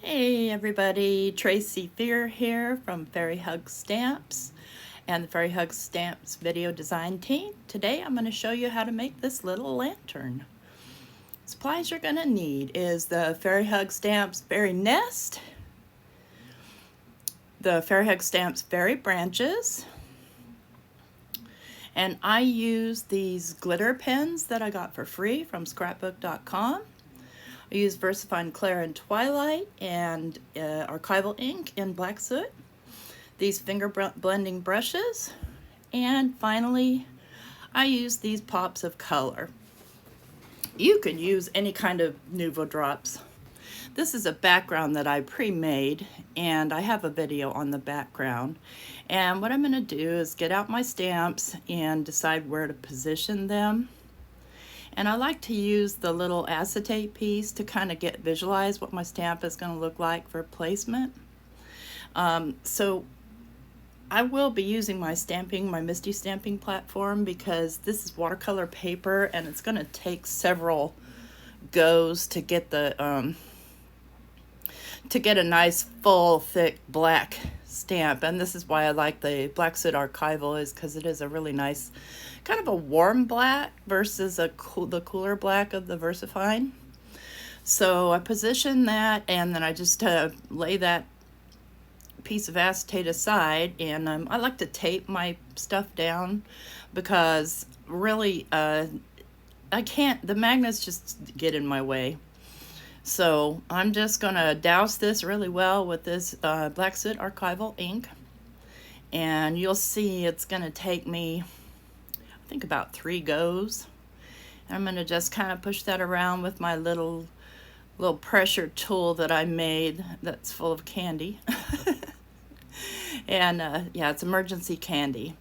Hey everybody, Tracy Fear here from Fairy Hug Stamps and the Fairy Hug Stamps video design team. Today I'm going to show you how to make this little lantern. Supplies you're going to need is the Fairy Hug Stamps Fairy Nest, the Fairy Hug Stamps Fairy Branches, and I use these glitter pens that I got for free from scrapbook.com. I use VersaFine Clair in Twilight and archival ink in Black Soot, these finger blending brushes, and finally I use these pops of color. You can use any kind of Nuvo drops. This is a background that I pre-made and I have a video on the background. And what I'm going to do is get out my stamps and decide where to position them. And I like to use the little acetate piece to kind of visualize what my stamp is going to look like for placement. So I will be using my Misty stamping platform, because this is watercolor paper and it's going to take several goes to get a nice full thick black stamp. And this is why I like the Black Soot Archival, is because it is a really nice kind of a warm black versus the cooler black of the VersaFine. So I position that, and then I just lay that piece of acetate aside, and I like to tape my stuff down because really the magnets just get in my way. So I'm just gonna douse this really well with this Black Soot Archival ink, and you'll see it's gonna take me, I think, about 3 goes. I'm going to just kind of push that around with my little pressure tool that I made that's full of candy. And yeah, it's emergency candy.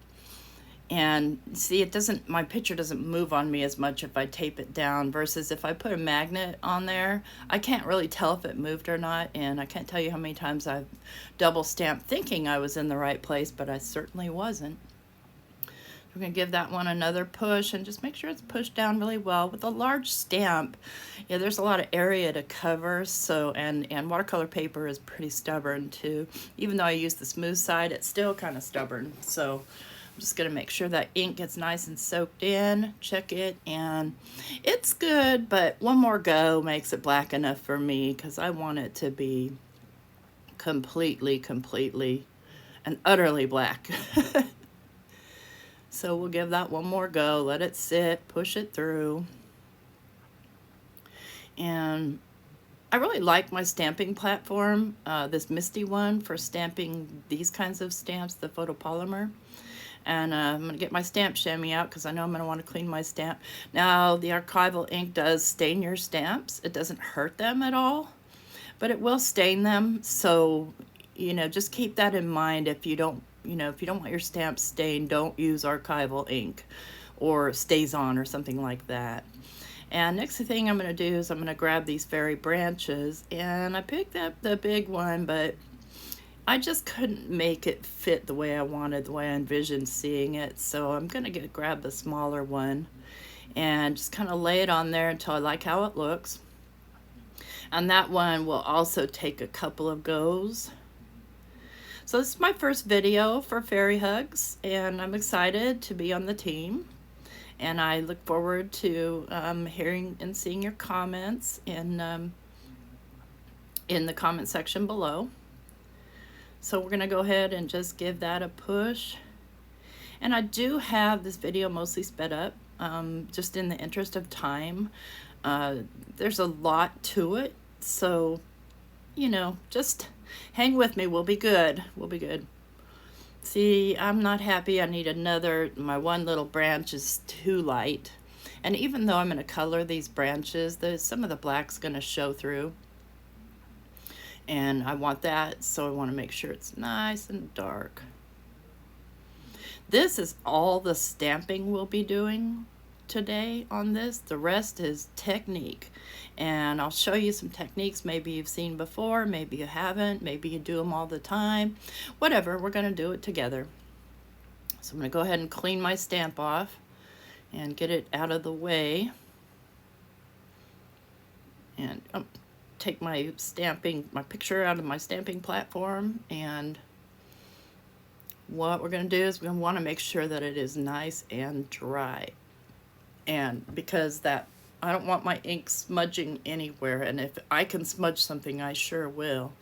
And see, my picture doesn't move on me as much if I tape it down, versus if I put a magnet on there, I can't really tell if it moved or not. And I can't tell you how many times I've double stamped thinking I was in the right place, but I certainly wasn't. We're going to give that one another push and just make sure it's pushed down really well. With a large stamp, yeah, there's a lot of area to cover, so and watercolor paper is pretty stubborn too. Even though I use the smooth side, it's still kind of stubborn. So I'm just going to make sure that ink gets nice and soaked in, check it, and it's good, but one more go makes it black enough for me, because I want it to be completely and utterly black. So we'll give that one more go, let it sit, push it through. And I really like my stamping platform, this Misty one, for stamping these kinds of stamps, the photopolymer. And I'm going to get my stamp chamois out, because I know I'm going to want to clean my stamp. Now, the archival ink does stain your stamps. It doesn't hurt them at all, but it will stain them. So, just keep that in mind. If you don't want your stamps stained, don't use archival ink or StazOn or something like that. And next thing I'm going to do is I'm going to grab these fairy branches, and I picked up the big one, but I just couldn't make it fit the way I wanted, the way I envisioned seeing it. So I'm going to grab the smaller one and just kind of lay it on there until I like how it looks. And that one will also take a couple of goes. So this is my first video for Fairy Hugs, and I'm excited to be on the team. And I look forward to hearing and seeing your comments in the comment section below. So we're going to go ahead and just give that a push. And I do have this video mostly sped up, just in the interest of time. There's a lot to it, so just hang with me. We'll be good. We'll be good. See, I'm not happy. I need another. My one little branch is too light. And even though I'm going to color these branches, some of the black's going to show through. And I want that, so I want to make sure it's nice and dark. This is all the stamping we'll be doing today on this. The rest is technique, and I'll show you some techniques maybe you've seen before, maybe you haven't, maybe you do them all the time, whatever. We're going to do it together. So I'm going to go ahead and clean my stamp off and get it out of the way. And take my picture out of my stamping platform, and what we're going to do is we're going to want to make sure that it is nice and dry. And because that, I don't want my ink smudging anywhere, and if I can smudge something, I sure will.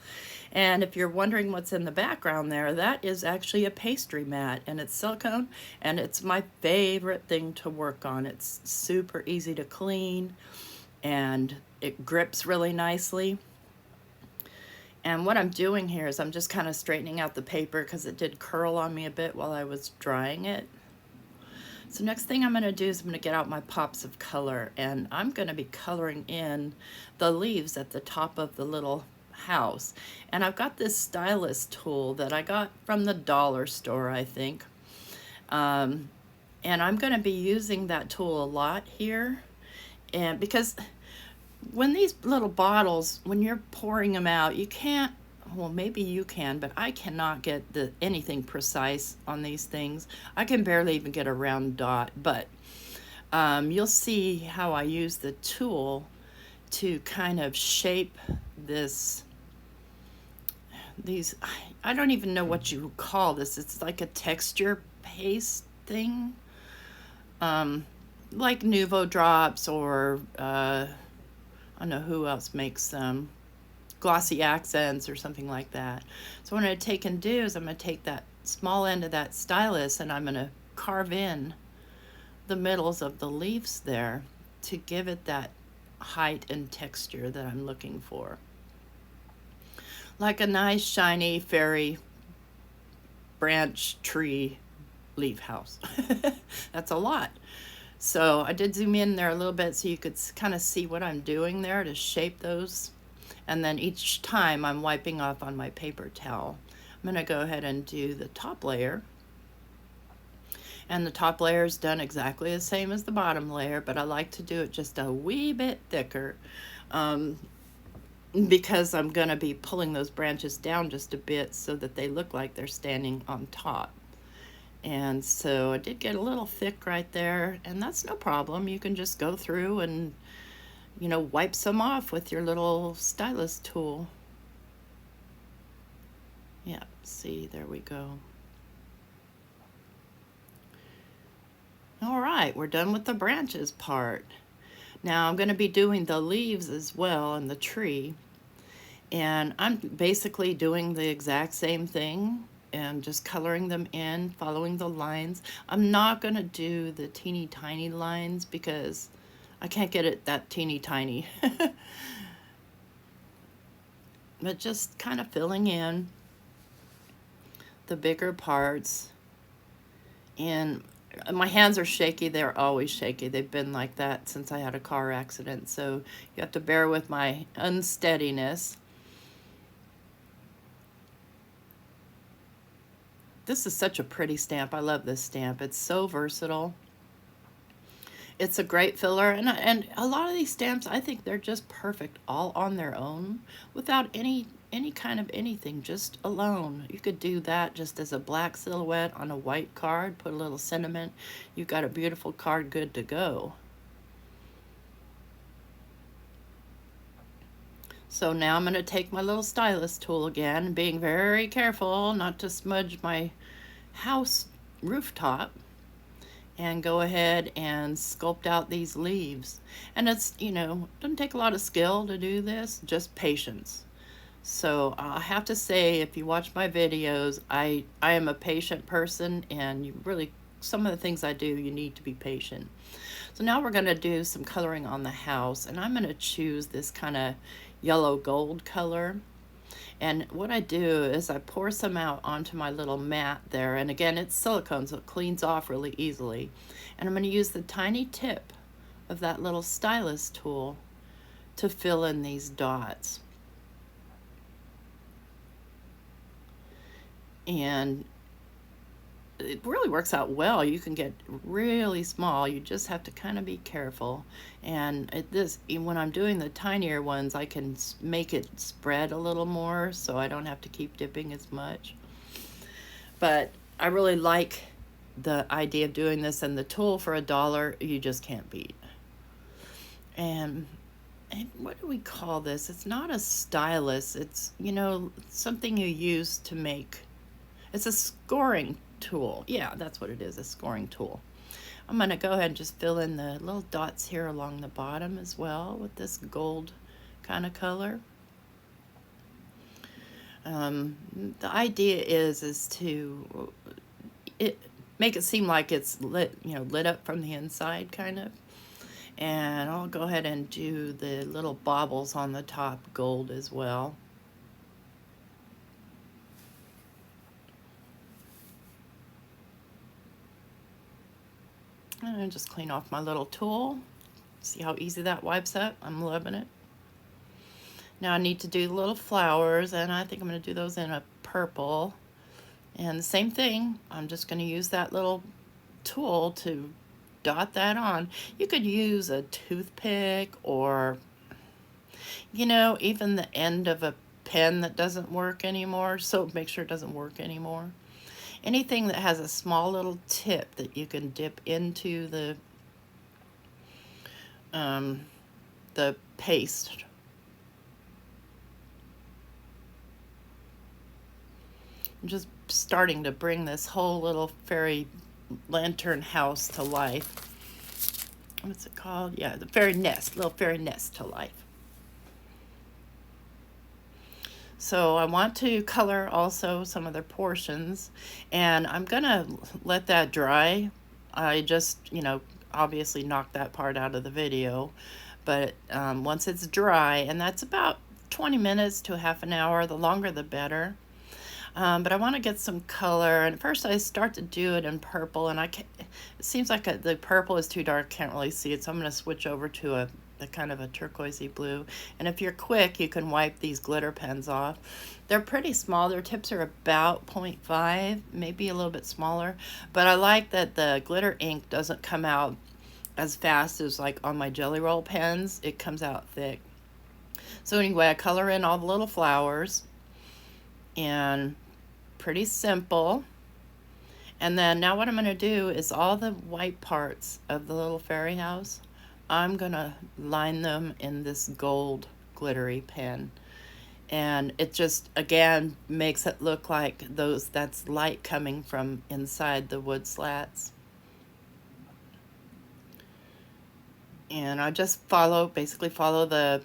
And if you're wondering what's in the background there, that is actually a pastry mat, and it's silicone, and it's my favorite thing to work on. It's super easy to clean, and it grips really nicely. And what I'm doing here is I'm just kind of straightening out the paper because it did curl on me a bit while I was drying it. So next thing I'm going to do is I'm going to get out my pops of color, and I'm going to be coloring in the leaves at the top of the little house. And I've got this stylus tool that I got from the dollar store, I think. And I'm going to be using that tool a lot here. And because when these little bottles, when you're pouring them out, you can't, well, maybe you can, but I cannot get anything precise on these things. I can barely even get a round dot, but you'll see how I use the tool to kind of shape these, I don't even know what you call this. It's like a texture paste thing, like Nuvo Drops, or I don't know who else makes them, Glossy Accents or something like that. So what I'm going to take and do is I'm going to take that small end of that stylus, and I'm going to carve in the middles of the leaves there to give it that height and texture that I'm looking for. Like a nice shiny fairy branch tree leaf house. That's a lot. So I did zoom in there a little bit so you could kind of see what I'm doing there to shape those. And then each time I'm wiping off on my paper towel. I'm going to go ahead and do the top layer. And the top layer is done exactly the same as the bottom layer, but I like to do it just a wee bit thicker because I'm going to be pulling those branches down just a bit so that they look like they're standing on top. And so I did get a little thick right there, and that's no problem. You can just go through and, you know, wipe some off with your little stylus tool. Yeah, see, there we go. All right, we're done with the branches part. Now I'm going to be doing the leaves as well and the tree. And I'm basically doing the exact same thing and just coloring them in, following the lines. I'm not going to do the teeny tiny lines because I can't get it that teeny tiny. But just kind of filling in the bigger parts. And my hands are shaky. They're always shaky. They've been like that since I had a car accident. So you have to bear with my unsteadiness. This is such a pretty stamp. I love this stamp. It's so versatile. It's a great filler, and a lot of these stamps, I think they're just perfect all on their own without any kind of anything, just alone. You could do that just as a black silhouette on a white card, put a little sentiment. You've got a beautiful card good to go. So now I'm going to take my little stylus tool again, being very careful not to smudge my house rooftop, and go ahead and sculpt out these leaves. And it's, you know, doesn't take a lot of skill to do this, just patience. So I have to say, if you watch my videos, I am a patient person, and you really, some of the things I do, you need to be patient. So now we're going to do some coloring on the house, and I'm going to choose this kind of yellow gold color. And what I do is I pour some out onto my little mat there, and again, it's silicone, so it cleans off really easily. And I'm going to use the tiny tip of that little stylus tool to fill in these dots. And it really works out well. You can get really small. You just have to kind of be careful. And when I'm doing the tinier ones, I can make it spread a little more so I don't have to keep dipping as much. But I really like the idea of doing this, and the tool for $1 you just can't beat. And what do we call this? It's not a stylus. It's, you know, something you use to make, it's a scoring tool. Yeah, that's what it is, a scoring tool. I'm going to go ahead and just fill in the little dots here along the bottom as well with this gold kind of color. The idea is to make it seem like it's lit, you know, lit up from the inside kind of. And I'll go ahead and do the little baubles on the top gold as well. And just clean off my little tool. See how easy that wipes up? I'm loving it. Now I need to do the little flowers, and I think I'm going to do those in a purple. And the same thing, I'm just going to use that little tool to dot that on. You could use a toothpick, or, you know, even the end of a pen that doesn't work anymore, so make sure it doesn't work anymore. Anything that has a small little tip that you can dip into the paste. I'm just starting to bring this whole little fairy lantern house to life. What's it called? Yeah, the fairy nest, little fairy nest to life. So I want to color also some other portions, and I'm gonna let that dry. I just, you know, obviously knocked that part out of the video, but once it's dry, and that's about 20 minutes to half an hour, the longer the better. But I want to get some color, and first I start to do it in purple, and it seems like the purple is too dark, can't really see it, so I'm going to switch over to a kind of a turquoisey blue. And if you're quick, you can wipe these glitter pens off. They're pretty small. Their tips are about 0.5, maybe a little bit smaller, but I like that the glitter ink doesn't come out as fast as like on my Jelly Roll pens. It comes out thick. So anyway, I color in all the little flowers, and pretty simple. And then now what I'm going to do is all the white parts of the little fairy house, I'm going to line them in this gold glittery pen. And it just, again, makes it look like that's light coming from inside the wood slats. And I just basically follow the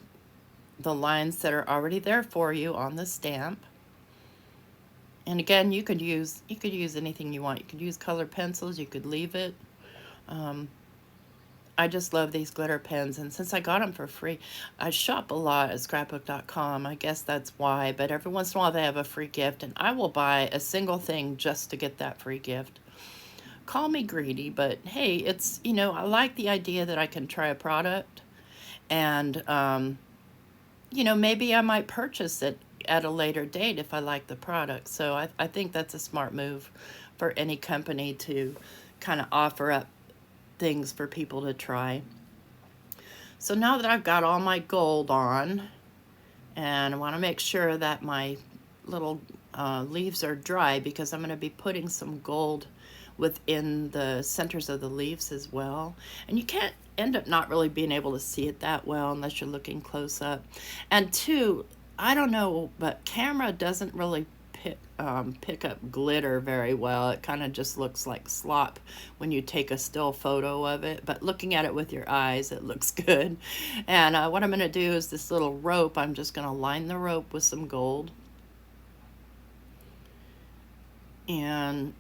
lines that are already there for you on the stamp. And again, you could use anything you want. You could use colored pencils, you could leave it. I just love these glitter pens, and since I got them for free, I shop a lot at scrapbook.com. I guess that's why, but every once in a while they have a free gift, and I will buy a single thing just to get that free gift. Call me greedy, but hey, it's, you know, I like the idea that I can try a product, and, you know, maybe I might purchase it at a later date if I like the product. So I think that's a smart move for any company to kind of offer up things for people to try. So now that I've got all my gold on, and I want to make sure that my little leaves are dry, because I'm going to be putting some gold within the centers of the leaves as well. And you can't end up not really being able to see it that well unless you're looking close up. And two, I don't know, but camera doesn't really pick up glitter very well. It kind of just looks like slop when you take a still photo of it, but looking at it with your eyes, it looks good. And what I'm going to do is this little rope, I'm just going to line the rope with some gold. And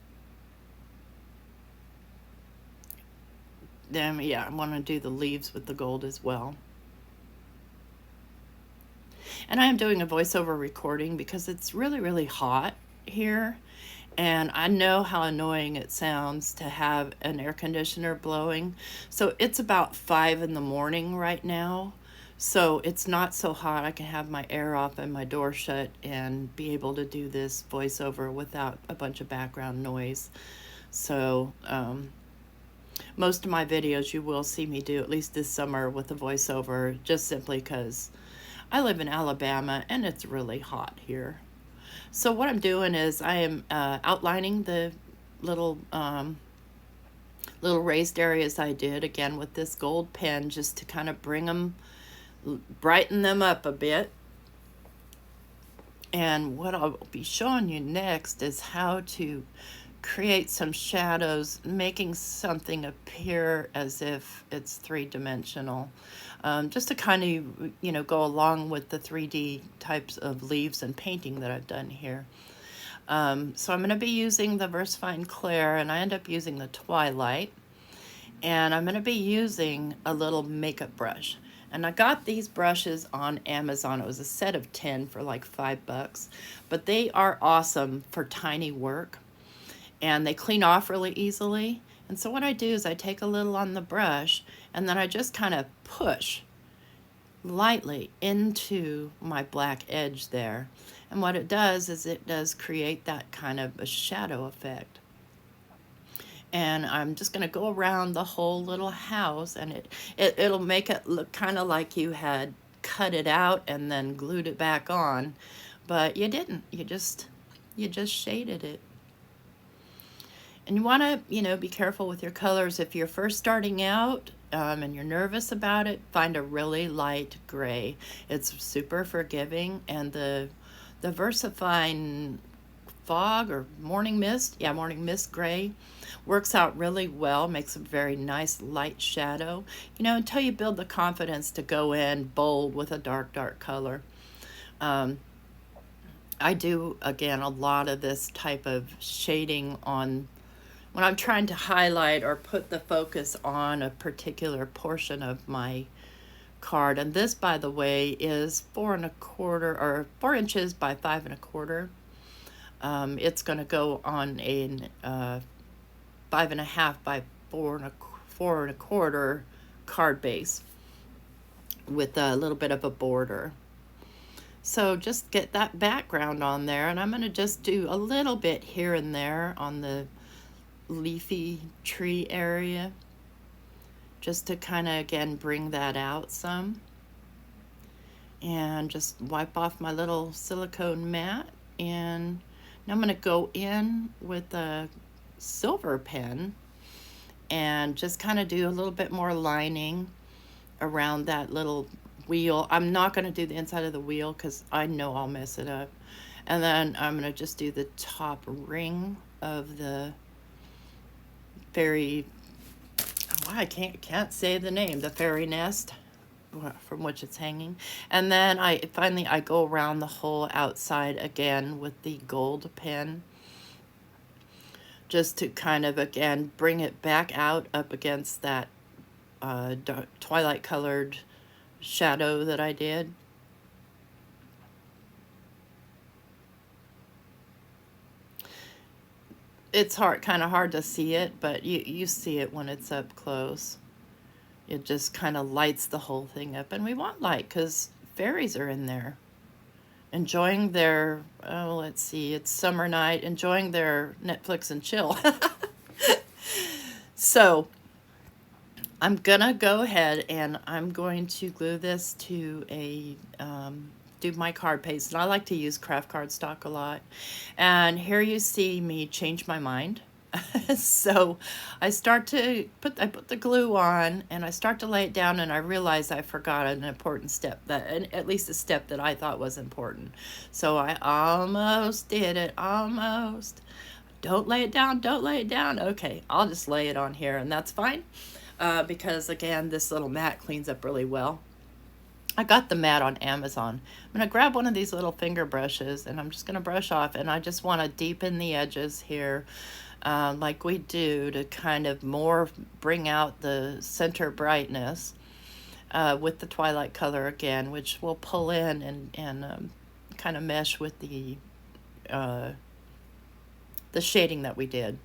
then, yeah, I want to do the leaves with the gold as well. And I am doing a voiceover recording because it's really, really hot here. And I know how annoying it sounds to have an air conditioner blowing. So it's about 5 in the morning right now. So it's not so hot. I can have my air off and my door shut and be able to do this voiceover without a bunch of background noise. So most of my videos you will see me do, at least this summer, with a voiceover, just simply because I live in Alabama and it's really hot here. So what I'm doing is I am outlining the little raised areas I did, again with this gold pen, just to kind of bring them brighten them up a bit. And what I'll be showing you next is how to create some shadows, making something appear as if it's three-dimensional. Just to kind of, go along with the 3D types of leaves and painting that I've done here. So I'm going to be using the VersaFine Clair, and I end up using the Twilight. And I'm going to be using a little makeup brush. And I got these brushes on Amazon. It was a set of 10 for like $5, but they are awesome for tiny work, and they clean off really easily. And so what I do is I take a little on the brush, and then I just kind of push lightly into my black edge there. And what it does is it does create that kind of a shadow effect. And I'm just going to go around the whole little house, and it'll make it look kind of like you had cut it out and then glued it back on, but you didn't. You just shaded it. And you want to, be careful with your colors. If you're first starting out and you're nervous about it, find a really light gray. It's super forgiving, and the VersaFine Fog or Morning Mist, Morning Mist gray, works out really well, makes a very nice light shadow, until you build the confidence to go in bold with a dark color. I do, again, a lot of this type of shading on when I'm trying to highlight or put the focus on a particular portion of my card. And this, by the way, is 4 1/4 or 4 inches by 5 1/4. It's going to go on a 5 1/2 by 4 1/4 card base with a little bit of a border. So just get that background on there, and I'm going to just do a little bit here and there on the leafy tree area, just to kind of, again, bring that out some. And just wipe off my little silicone mat, and now I'm going to go in with a silver pen and just kind of do a little bit more lining around that little wheel. I'm not going to do the inside of the wheel because I know I'll mess it up. And then I'm going to just do the top ring of the fairy, I can't say the name, the fairy nest from which it's hanging. And then I go around the whole outside again with the gold pen, just to kind of, again, bring it back out up against that dark, twilight colored shadow that I did. It's kind of hard to see it, but you see it when it's up close. It just kind of lights the whole thing up, and we want light because fairies are in there enjoying their, let's see, it's summer night, enjoying their Netflix and chill. So I'm gonna go ahead and I'm going to glue this to do my card paste, and I like to use craft cardstock a lot. And here you see me change my mind. So I put the glue on, and I start to lay it down, and I realize I forgot an important step, at least a step that I thought was important. So I almost did it, almost. Don't lay it down, don't lay it down. Okay, I'll just lay it on here, and that's fine, because again, this little mat cleans up really well. I got the mat on Amazon. I'm going to grab one of these little finger brushes, and I'm just going to brush off, and I just want to deepen the edges here, like we do, to kind of more bring out the center brightness with the twilight color again, which will pull in and kind of mesh with the shading that we did.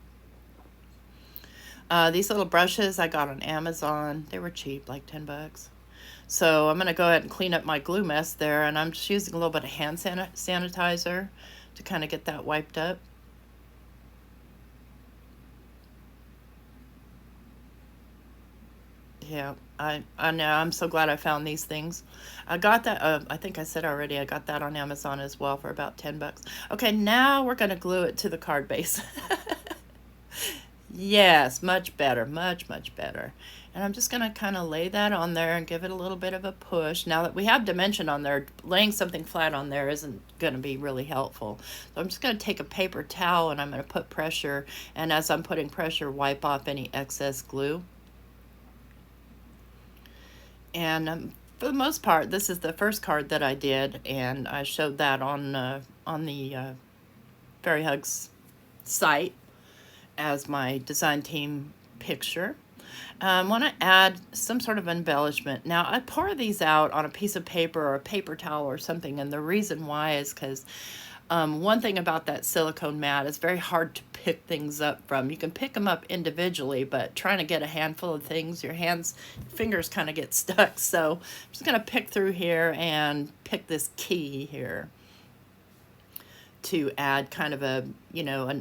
These little brushes I got on Amazon. They were cheap, like $10. So I'm going to go ahead and clean up my glue mess there, and I'm just using a little bit of hand sanitizer to kind of get that wiped up. Yeah, I know. I'm so glad I found these things. I got that, I think I said already, I got that on Amazon as well for about $10. Okay, now we're going to glue it to the card base. Yes, much better, much better. And I'm just going to kind of lay that on there and give it a little bit of a push. Now that we have dimension on there, laying something flat on there isn't going to be really helpful. So I'm just going to take a paper towel and I'm going to put pressure. And as I'm putting pressure, wipe off any excess glue. And for the most part, this is the first card that I did, and I showed that on the Fairy Hugs site as my design team picture. I want to add some sort of embellishment. Now, I pour these out on a piece of paper or a paper towel or something, and the reason why is because one thing about that silicone mat is very hard to pick things up from. You can pick them up individually, but trying to get a handful of things, your fingers kind of get stuck. So I'm just going to pick through here and pick this key here to add kind of a,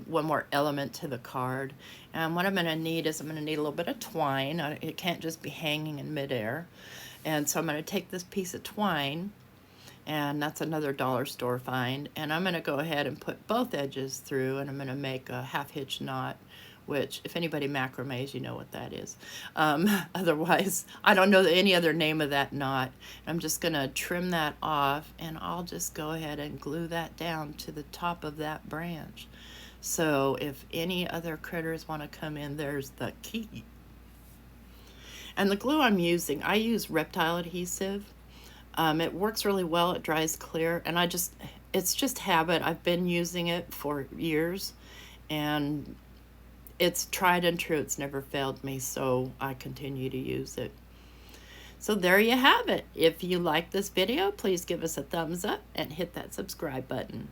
one more element to the card. And what I'm going to need is I'm going to need a little bit of twine. It can't just be hanging in midair. And so I'm going to take this piece of twine, and that's another dollar store find, and I'm going to go ahead and put both edges through, and I'm going to make a half hitch knot, which if anybody macrames, you know what that is. Otherwise, I don't know any other name of that knot. I'm just going to trim that off, and I'll just go ahead and glue that down to the top of that branch. So if any other critters want to come in, there's the key. And the glue I'm using, I use Reptile adhesive. It works really well, it dries clear, and it's just habit. I've been using it for years, and it's tried and true. It's never failed me, so I continue to use it. So there you have it. If you like this video, please give us a thumbs up and hit that subscribe button.